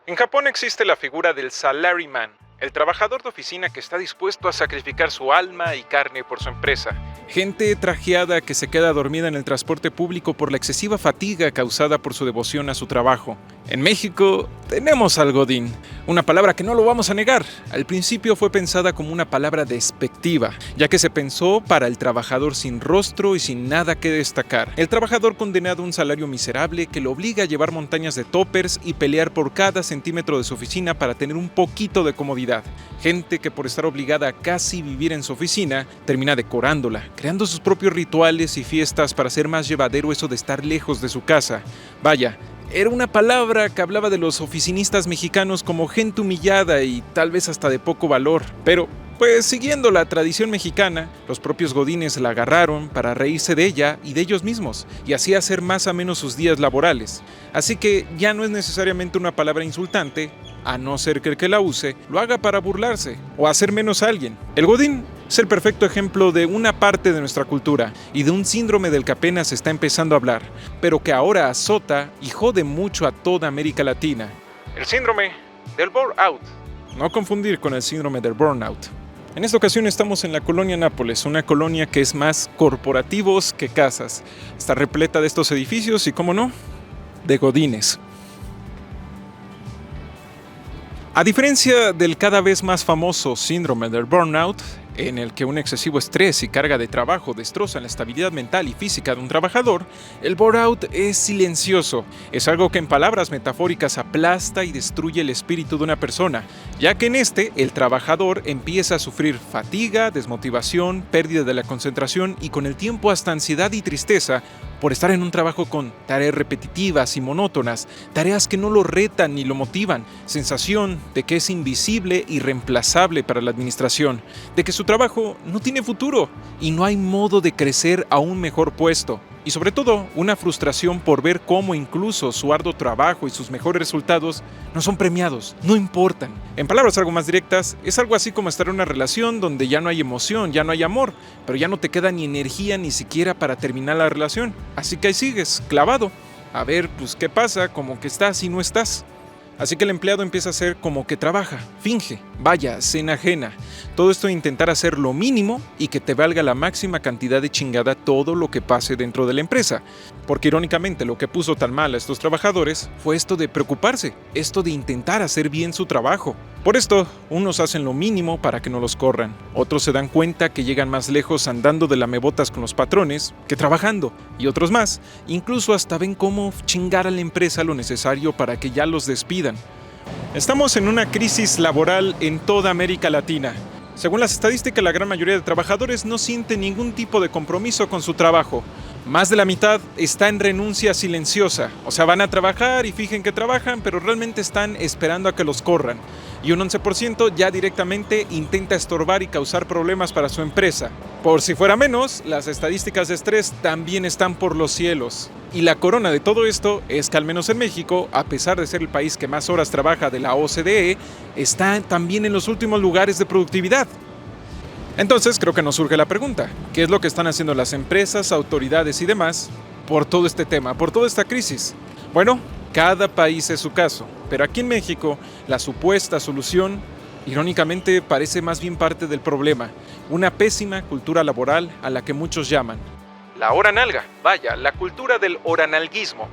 En Japón existe la figura del salaryman, el trabajador de oficina que está dispuesto a sacrificar su alma y carne por su empresa. Gente trajeada que se queda dormida en el transporte público por la excesiva fatiga causada por su devoción a su trabajo. En México tenemos al godín, una palabra que no lo vamos a negar. Al principio fue pensada como una palabra despectiva, ya que se pensó para el trabajador sin rostro y sin nada que destacar. El trabajador condenado a un salario miserable que lo obliga a llevar montañas de toppers y pelear por cada centímetro de su oficina para tener un poquito de comodidad. Gente que por estar obligada a casi vivir en su oficina, termina decorándola, creando sus propios rituales y fiestas para hacer más llevadero eso de estar lejos de su casa. Vaya, era una palabra que hablaba de los oficinistas mexicanos como gente humillada y tal vez hasta de poco valor. Pero, pues siguiendo la tradición mexicana, los propios godines la agarraron para reírse de ella y de ellos mismos, y así hacer más ameno sus días laborales. Así que ya no es necesariamente una palabra insultante, a no ser que el que la use lo haga para burlarse o hacer menos a alguien. El godín es el perfecto ejemplo de una parte de nuestra cultura y de un síndrome del que apenas se está empezando a hablar, pero que ahora azota y jode mucho a toda América Latina. El síndrome del burnout. No confundir con el síndrome del burnout. En esta ocasión estamos en la colonia Nápoles, una colonia que es más corporativos que casas. Está repleta de estos edificios y, cómo no, de godines. A diferencia del cada vez más famoso síndrome del burnout, en el que un excesivo estrés y carga de trabajo destrozan la estabilidad mental y física de un trabajador, el burnout es silencioso. Es algo que en palabras metafóricas aplasta y destruye el espíritu de una persona, ya que en este, el trabajador empieza a sufrir fatiga, desmotivación, pérdida de la concentración y con el tiempo hasta ansiedad y tristeza por estar en un trabajo con tareas repetitivas y monótonas, tareas que no lo retan ni lo motivan, sensación de que es invisible y reemplazable para la administración, de que su trabajo no tiene futuro y no hay modo de crecer a un mejor puesto. Y sobre todo, una frustración por ver cómo incluso su arduo trabajo y sus mejores resultados no son premiados, no importan. En palabras algo más directas, es algo así como estar en una relación donde ya no hay emoción, ya no hay amor, pero ya no te queda ni energía ni siquiera para terminar la relación. Así que ahí sigues, clavado. A ver, pues qué pasa, como que estás y no estás. Así que el empleado empieza a hacer como que trabaja, finge, vaya, se enajena. Todo esto de intentar hacer lo mínimo y que te valga la máxima cantidad de chingada todo lo que pase dentro de la empresa. Porque irónicamente lo que puso tan mal a estos trabajadores fue esto de preocuparse, esto de intentar hacer bien su trabajo. Por esto, unos hacen lo mínimo para que no los corran. Otros se dan cuenta que llegan más lejos andando de lamebotas con los patrones que trabajando. Y otros más, incluso hasta ven cómo chingar a la empresa lo necesario para que ya los despidan. Estamos en una crisis laboral en toda América Latina. Según las estadísticas, la gran mayoría de trabajadores no sienten ningún tipo de compromiso con su trabajo. Más de la mitad está en renuncia silenciosa, o sea, van a trabajar y fingen que trabajan, pero realmente están esperando a que los corran. Y un 11% ya directamente intenta estorbar y causar problemas para su empresa. Por si fuera menos, las estadísticas de estrés también están por los cielos. Y la corona de todo esto es que al menos en México, a pesar de ser el país que más horas trabaja de la OCDE, está también en los últimos lugares de productividad. Entonces creo que nos surge la pregunta, ¿qué es lo que están haciendo las empresas, autoridades y demás por todo este tema, por toda esta crisis? Bueno, cada país es su caso, pero aquí en México la supuesta solución, irónicamente, parece más bien parte del problema, una pésima cultura laboral a la que muchos llaman la hora nalga, vaya, la cultura del horanalguismo.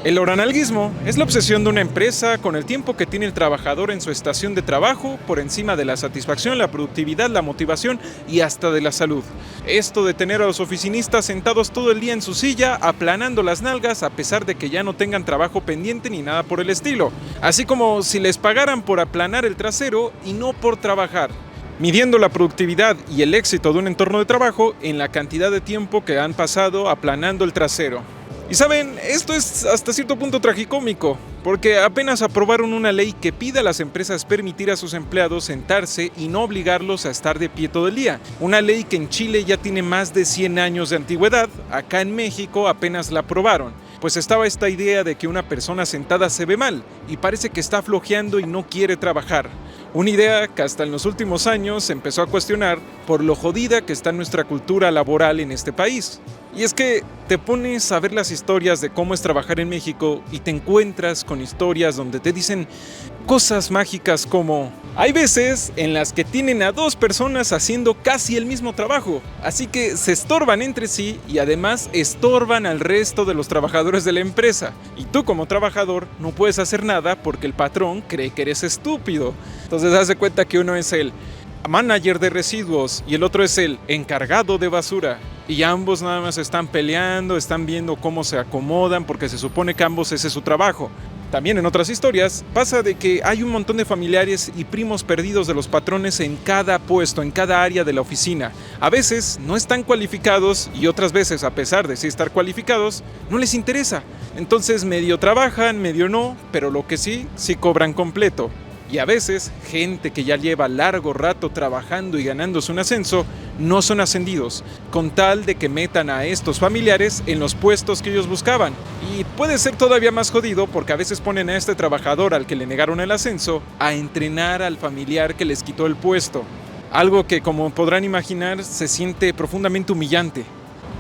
El horanalguismo es la obsesión de una empresa con el tiempo que tiene el trabajador en su estación de trabajo por encima de la satisfacción, la productividad, la motivación y hasta de la salud. Esto de tener a los oficinistas sentados todo el día en su silla, aplanando las nalgas a pesar de que ya no tengan trabajo pendiente ni nada por el estilo. Así como si les pagaran por aplanar el trasero y no por trabajar. Midiendo la productividad y el éxito de un entorno de trabajo en la cantidad de tiempo que han pasado aplanando el trasero. Y saben, esto es hasta cierto punto tragicómico, porque apenas aprobaron una ley que pide a las empresas permitir a sus empleados sentarse y no obligarlos a estar de pie todo el día. Una ley que en Chile ya tiene más de 100 años de antigüedad, acá en México apenas la aprobaron. Pues estaba esta idea de que una persona sentada se ve mal y parece que está flojeando y no quiere trabajar. Una idea que hasta en los últimos años se empezó a cuestionar por lo jodida que está nuestra cultura laboral en este país. Y es que te pones a ver las historias de cómo es trabajar en México y te encuentras con historias donde te dicen cosas mágicas como: hay veces en las que tienen a 2 personas haciendo casi el mismo trabajo, así que se estorban entre sí y además estorban al resto de los trabajadores de la empresa. Y tú como trabajador no puedes hacer nada porque el patrón cree que eres estúpido. Entonces haz de cuenta que uno es el manager de residuos y el otro es el encargado de basura. Y ambos nada más están peleando, están viendo cómo se acomodan porque se supone que ambos ese es su trabajo. También en otras historias pasa de que hay un montón de familiares y primos perdidos de los patrones en cada puesto, en cada área de la oficina. A veces no están cualificados y otras veces, a pesar de sí estar cualificados, no les interesa. Entonces medio trabajan, medio no, pero lo que sí cobran completo. Y a veces, gente que ya lleva largo rato trabajando y ganándose un ascenso, no son ascendidos, con tal de que metan a estos familiares en los puestos que ellos buscaban. Y puede ser todavía más jodido porque a veces ponen a este trabajador al que le negaron el ascenso a entrenar al familiar que les quitó el puesto. Algo que, como podrán imaginar, se siente profundamente humillante.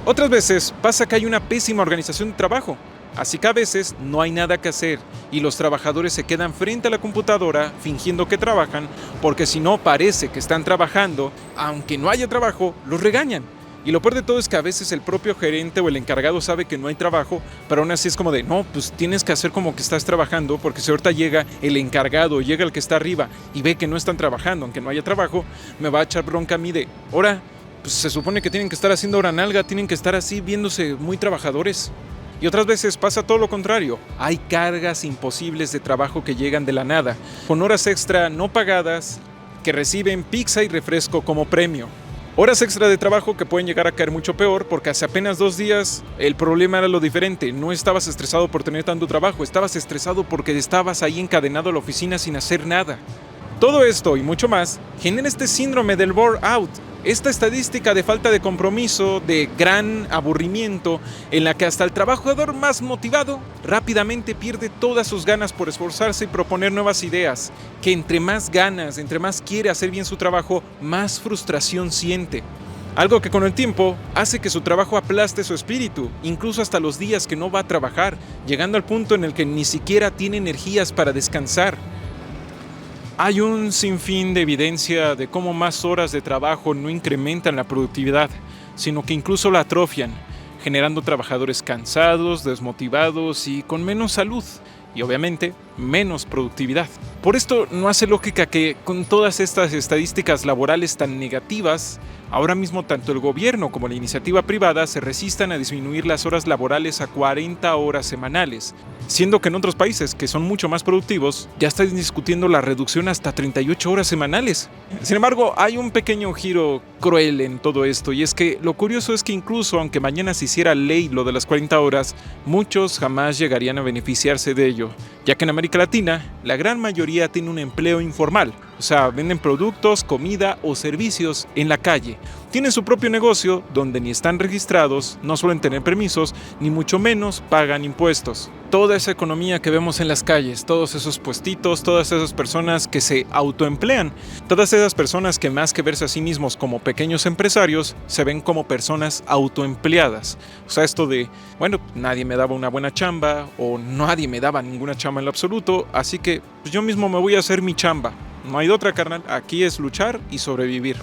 Otras veces pasa que hay una pésima organización de trabajo. Así que a veces no hay nada que hacer y los trabajadores se quedan frente a la computadora fingiendo que trabajan, porque si no parece que están trabajando, aunque no haya trabajo, los regañan. Y lo peor de todo es que a veces el propio gerente o el encargado sabe que no hay trabajo, pero aún así es como de: no, pues tienes que hacer como que estás trabajando, porque si ahorita llega el encargado, llega el que está arriba y ve que no están trabajando, aunque no haya trabajo, me va a echar bronca a mí de: ahora, pues se supone que tienen que estar haciendo hora nalga, tienen que estar así viéndose muy trabajadores. Y otras veces pasa todo lo contrario. Hay cargas imposibles de trabajo que llegan de la nada, con horas extra no pagadas, que reciben pizza y refresco como premio. Horas extra de trabajo que pueden llegar a caer mucho peor porque hace apenas 2 días el problema era lo diferente. No estabas estresado por tener tanto trabajo, estabas estresado porque estabas ahí encadenado a la oficina sin hacer nada. Todo esto y mucho más genera este síndrome del burnout, esta estadística de falta de compromiso, de gran aburrimiento, en la que hasta el trabajador más motivado rápidamente pierde todas sus ganas por esforzarse y proponer nuevas ideas, que entre más ganas, entre más quiere hacer bien su trabajo, más frustración siente. Algo que con el tiempo hace que su trabajo aplaste su espíritu, incluso hasta los días que no va a trabajar, llegando al punto en el que ni siquiera tiene energías para descansar. Hay un sinfín de evidencia de cómo más horas de trabajo no incrementan la productividad, sino que incluso la atrofian, generando trabajadores cansados, desmotivados y con menos salud, y obviamente menos productividad. Por esto no hace lógica que con todas estas estadísticas laborales tan negativas, ahora mismo tanto el gobierno como la iniciativa privada se resistan a disminuir las horas laborales a 40 horas semanales, siendo que en otros países que son mucho más productivos ya están discutiendo la reducción hasta 38 horas semanales. Sin embargo, hay un pequeño giro cruel en todo esto, y es que lo curioso es que incluso aunque mañana se hiciera ley lo de las 40 horas, muchos jamás llegarían a beneficiarse de ello, ya que en América Latina la gran mayoría tiene un empleo informal, o sea, venden productos, comida o servicios en la calle. Tienen su propio negocio donde ni están registrados, no suelen tener permisos, ni mucho menos pagan impuestos. Toda esa economía que vemos en las calles, todos esos puestitos, todas esas personas que se autoemplean, todas esas personas que más que verse a sí mismos como pequeños empresarios, se ven como personas autoempleadas. O sea, esto de, bueno, nadie me daba una buena chamba o nadie me daba ninguna chamba en lo absoluto, así que pues yo mismo me voy a hacer mi chamba. No hay de otra, carnal, aquí es luchar y sobrevivir.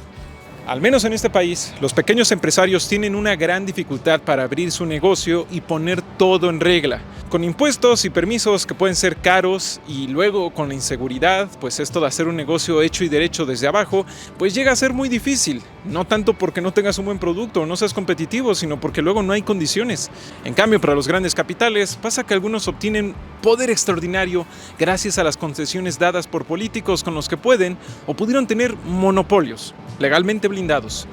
Al menos en este país, los pequeños empresarios tienen una gran dificultad para abrir su negocio y poner todo en regla. Con impuestos y permisos que pueden ser caros, y luego con la inseguridad, pues esto de hacer un negocio hecho y derecho desde abajo, pues llega a ser muy difícil. No tanto porque no tengas un buen producto o no seas competitivo, sino porque luego no hay condiciones. En cambio, para los grandes capitales, pasa que algunos obtienen poder extraordinario gracias a las concesiones dadas por políticos con los que pueden o pudieron tener monopolios legalmente blindados.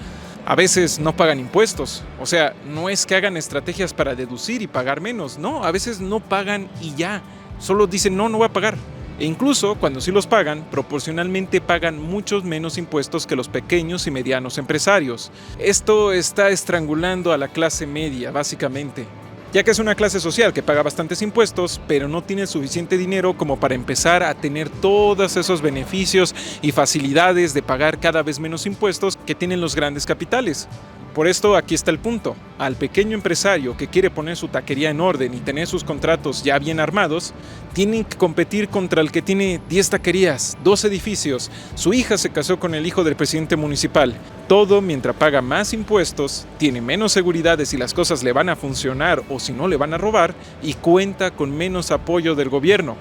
A veces no pagan impuestos, o sea, no es que hagan estrategias para deducir y pagar menos, no, a veces no pagan y ya, solo dicen no voy a pagar. E incluso cuando sí los pagan, proporcionalmente pagan muchos menos impuestos que los pequeños y medianos empresarios. Esto está estrangulando a la clase media, básicamente, ya que es una clase social que paga bastantes impuestos, pero no tiene suficiente dinero como para empezar a tener todos esos beneficios y facilidades de pagar cada vez menos impuestos que tienen los grandes capitales. Por esto aquí está el punto. Al pequeño empresario que quiere poner su taquería en orden y tener sus contratos ya bien armados, tienen que competir contra el que tiene 10 taquerías, 2 edificios, su hija se casó con el hijo del presidente municipal. Todo mientras paga más impuestos, tiene menos seguridad de si las cosas le van a funcionar o si no le van a robar y cuenta con menos apoyo del gobierno.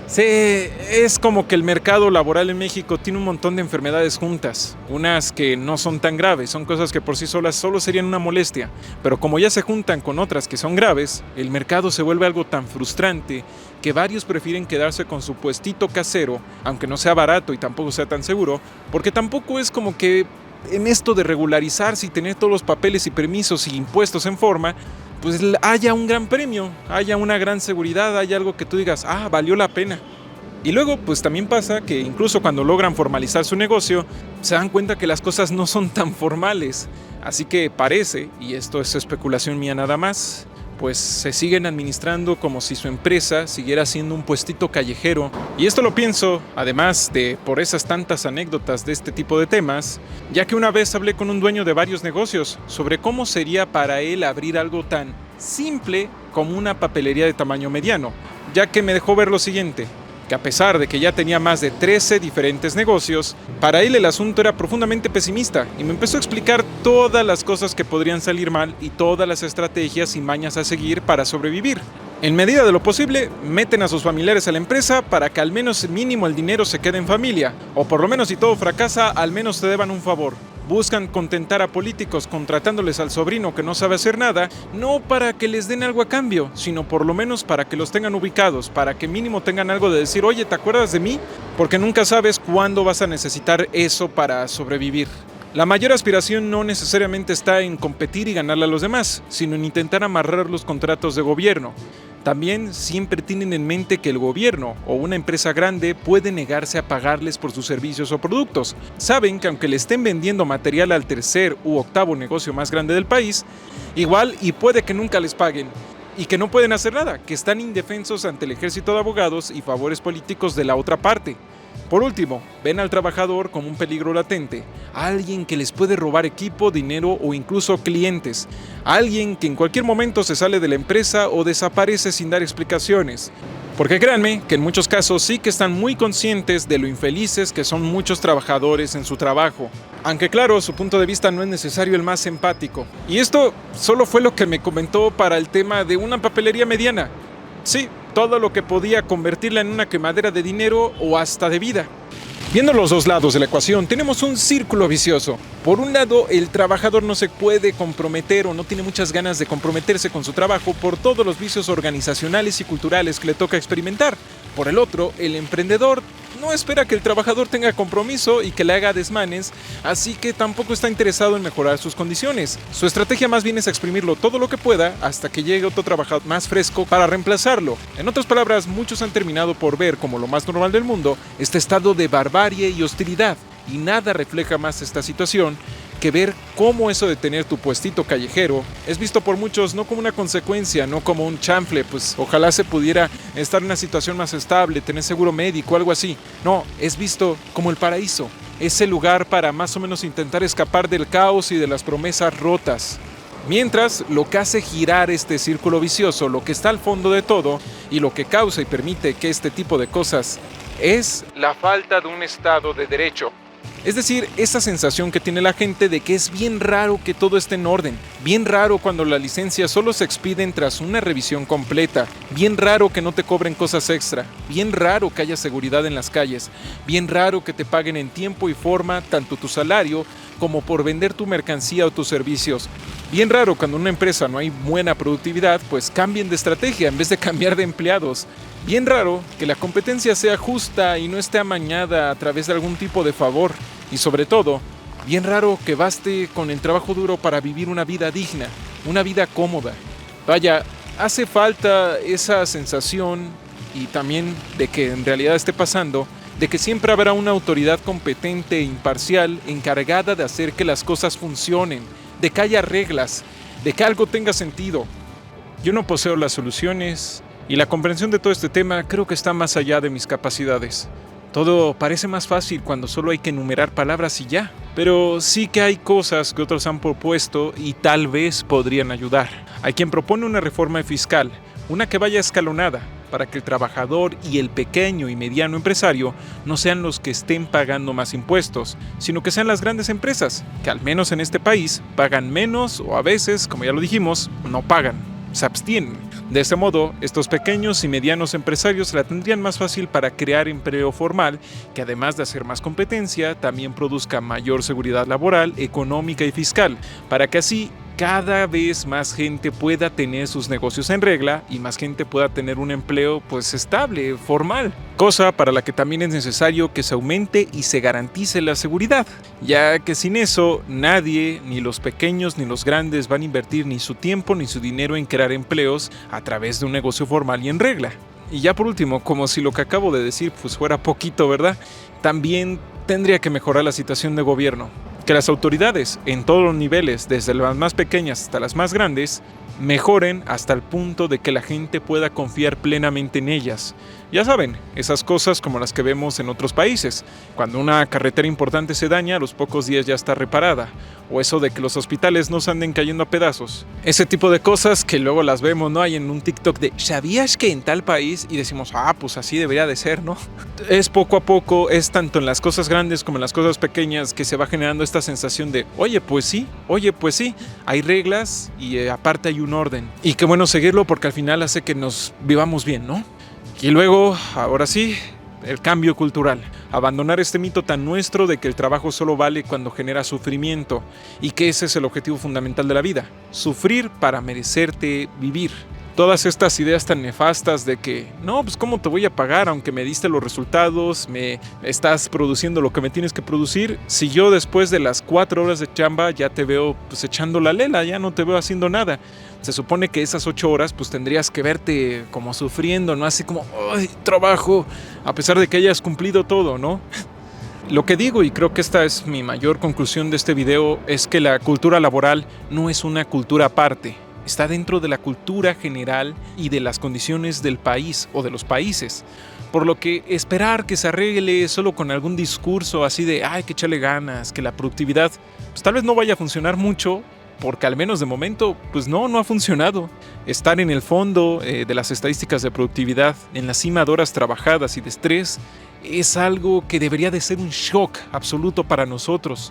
Sí, es como que el mercado laboral en México tiene un montón de enfermedades juntas, unas que no son tan graves, son cosas que por sí solas solo serían una molestia, pero como ya se juntan con otras que son graves, el mercado se vuelve algo tan frustrante que varios prefieren quedarse con su puestito casero, aunque no sea barato y tampoco sea tan seguro, porque tampoco es como que en esto de regularizarse y tener todos los papeles y permisos y impuestos en forma, pues haya un gran premio, haya una gran seguridad, haya algo que tú digas, valió la pena. Y luego, pues también pasa que incluso cuando logran formalizar su negocio, se dan cuenta que las cosas no son tan formales. Así que parece, y esto es especulación mía nada más, pues se siguen administrando como si su empresa siguiera siendo un puestito callejero. Y esto lo pienso, además de por esas tantas anécdotas de este tipo de temas, ya que una vez hablé con un dueño de varios negocios sobre cómo sería para él abrir algo tan simple como una papelería de tamaño mediano, ya que me dejó ver lo siguiente, que a pesar de que ya tenía más de 13 diferentes negocios, para él el asunto era profundamente pesimista y me empezó a explicar todas las cosas que podrían salir mal y todas las estrategias y mañas a seguir para sobrevivir. En medida de lo posible, meten a sus familiares a la empresa para que al menos mínimo el dinero se quede en familia, o por lo menos si todo fracasa, al menos te deban un favor. Buscan contentar a políticos contratándoles al sobrino que no sabe hacer nada, no para que les den algo a cambio, sino por lo menos para que los tengan ubicados, para que mínimo tengan algo de decir, oye, ¿te acuerdas de mí? Porque nunca sabes cuándo vas a necesitar eso para sobrevivir. La mayor aspiración no necesariamente está en competir y ganarle a los demás, sino en intentar amarrar los contratos de gobierno. También siempre tienen en mente que el gobierno o una empresa grande puede negarse a pagarles por sus servicios o productos. Saben que aunque le estén vendiendo material al tercer u octavo negocio más grande del país, igual y puede que nunca les paguen. Y que no pueden hacer nada, que están indefensos ante el ejército de abogados y favores políticos de la otra parte. Por último, ven al trabajador como un peligro latente, alguien que les puede robar equipo, dinero o incluso clientes, alguien que en cualquier momento se sale de la empresa o desaparece sin dar explicaciones. Porque créanme que en muchos casos sí que están muy conscientes de lo infelices que son muchos trabajadores en su trabajo. Aunque claro, su punto de vista no es necesario el más empático. Y esto solo fue lo que me comentó para el tema de una papelería mediana. Sí, todo lo que podía convertirla en una quemadera de dinero o hasta de vida. Viendo los dos lados de la ecuación, tenemos un círculo vicioso. Por un lado, el trabajador no se puede comprometer o no tiene muchas ganas de comprometerse con su trabajo por todos los vicios organizacionales y culturales que le toca experimentar. Por el otro, el emprendedor no espera que el trabajador tenga compromiso y que le haga desmanes, así que tampoco está interesado en mejorar sus condiciones. Su estrategia más bien es exprimirlo todo lo que pueda hasta que llegue otro trabajador más fresco para reemplazarlo. En otras palabras, muchos han terminado por ver como lo más normal del mundo este estado de barbarie y hostilidad, y nada refleja más esta situación que ver cómo eso de tener tu puestito callejero es visto por muchos no como una consecuencia, no como un chanfle, pues ojalá se pudiera estar en una situación más estable, tener seguro médico, algo así. No, es visto como el paraíso, ese lugar para más o menos intentar escapar del caos y de las promesas rotas. Mientras, lo que hace girar este círculo vicioso, lo que está al fondo de todo y lo que causa y permite que este tipo de cosas es la falta de un Estado de Derecho. Es decir, esa sensación que tiene la gente de que es bien raro que todo esté en orden, bien raro cuando las licencias solo se expiden tras una revisión completa, bien raro que no te cobren cosas extra, bien raro que haya seguridad en las calles, bien raro que te paguen en tiempo y forma tanto tu salario como por vender tu mercancía o tus servicios. Bien raro cuando en una empresa no hay buena productividad, pues cambien de estrategia en vez de cambiar de empleados. Bien raro que la competencia sea justa y no esté amañada a través de algún tipo de favor. Y sobre todo, bien raro que baste con el trabajo duro para vivir una vida digna, una vida cómoda. Vaya, hace falta esa sensación y también de que en realidad esté pasando, de que siempre habrá una autoridad competente e imparcial encargada de hacer que las cosas funcionen, de que haya reglas, de que algo tenga sentido. Yo no poseo las soluciones y la comprensión de todo este tema creo que está más allá de mis capacidades. Todo parece más fácil cuando solo hay que enumerar palabras y ya. Pero sí que hay cosas que otros han propuesto y tal vez podrían ayudar. Hay quien propone una reforma fiscal, una que vaya escalonada, para que el trabajador y el pequeño y mediano empresario no sean los que estén pagando más impuestos, sino que sean las grandes empresas, que al menos en este país pagan menos o a veces, como ya lo dijimos, no pagan, se abstienen. De este modo, estos pequeños y medianos empresarios la tendrían más fácil para crear empleo formal, que además de hacer más competencia, también produzca mayor seguridad laboral, económica y fiscal, para que así cada vez más gente pueda tener sus negocios en regla y más gente pueda tener un empleo estable, formal. Cosa para la que también es necesario que se aumente y se garantice la seguridad, ya que sin eso nadie, ni los pequeños ni los grandes, van a invertir ni su tiempo ni su dinero en crear empleos a través de un negocio formal y en regla. Y ya por último, como si lo que acabo de decir fuera poquito, ¿verdad? También tendría que mejorar la situación de gobierno. Que las autoridades, en todos los niveles, desde las más pequeñas hasta las más grandes, mejoren hasta el punto de que la gente pueda confiar plenamente en ellas. Ya saben, esas cosas como las que vemos en otros países. Cuando una carretera importante se daña, a los pocos días ya está reparada. O eso de que los hospitales no se anden cayendo a pedazos. Ese tipo de cosas que luego las vemos, ¿no? Hay en un TikTok de ¿sabías que en tal país? Y decimos, pues así debería de ser, ¿no? Es poco a poco, es tanto en las cosas grandes como en las cosas pequeñas que se va generando esta sensación de oye, pues sí, hay reglas y aparte hay un orden. Y qué bueno seguirlo porque al final hace que nos vivamos bien, ¿no? Y luego, ahora sí, el cambio cultural. Abandonar este mito tan nuestro de que el trabajo solo vale cuando genera sufrimiento y que ese es el objetivo fundamental de la vida. Sufrir para merecerte vivir. Todas estas ideas tan nefastas de que, no, pues cómo te voy a pagar aunque me diste los resultados, me estás produciendo lo que me tienes que producir, si yo después de las 4 horas de chamba ya te veo echando la lela, ya no te veo haciendo nada. Se supone que esas 8 horas tendrías que verte como sufriendo, ¿no? Así como, ¡ay, trabajo! A pesar de que hayas cumplido todo, ¿no? Lo que digo, y creo que esta es mi mayor conclusión de este video, es que la cultura laboral no es una cultura aparte. Está dentro de la cultura general y de las condiciones del país o de los países. Por lo que esperar que se arregle solo con algún discurso así de ¡ay, que echarle ganas! Que la productividad tal vez no vaya a funcionar mucho, porque al menos de momento, no ha funcionado. Estar en el fondo de las estadísticas de productividad, en la cima de horas trabajadas y de estrés, es algo que debería de ser un shock absoluto para nosotros.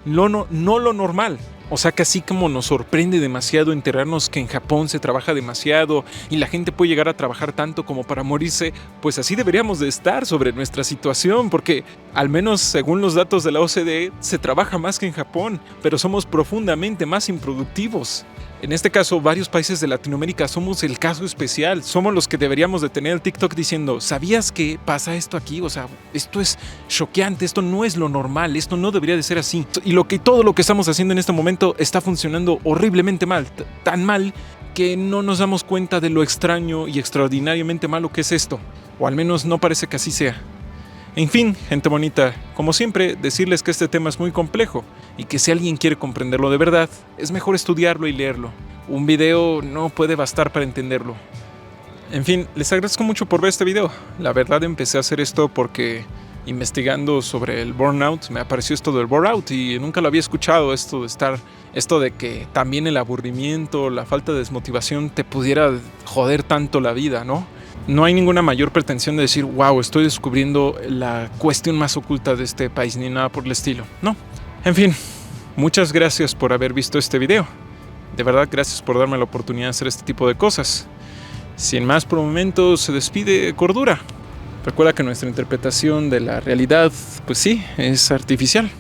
No lo normal. O sea que así como nos sorprende demasiado enterarnos que en Japón se trabaja demasiado y la gente puede llegar a trabajar tanto como para morirse, pues así deberíamos de estar sobre nuestra situación, porque al menos según los datos de la OCDE se trabaja más que en Japón, pero somos profundamente más improductivos. En este caso, varios países de Latinoamérica somos el caso especial. Somos los que deberíamos de tener el TikTok diciendo, ¿sabías que pasa esto aquí? O sea, esto es choqueante, esto no es lo normal, esto no debería de ser así. Y todo lo que estamos haciendo en este momento está funcionando horriblemente mal, tan mal que no nos damos cuenta de lo extraño y extraordinariamente malo que es esto. O al menos no parece que así sea. En fin, gente bonita, como siempre, decirles que este tema es muy complejo y que si alguien quiere comprenderlo de verdad, es mejor estudiarlo y leerlo. Un video no puede bastar para entenderlo. En fin, les agradezco mucho por ver este video. La verdad empecé a hacer esto porque investigando sobre el burnout me apareció esto del burnout y nunca lo había escuchado, esto de que también el aburrimiento, la falta de desmotivación te pudiera joder tanto la vida, ¿no? No hay ninguna mayor pretensión de decir, wow, estoy descubriendo la cuestión más oculta de este país, ni nada por el estilo. No. En fin, muchas gracias por haber visto este video. De verdad, gracias por darme la oportunidad de hacer este tipo de cosas. Sin más por el momento, se despide Cordura. Recuerda que nuestra interpretación de la realidad, pues sí, es artificial.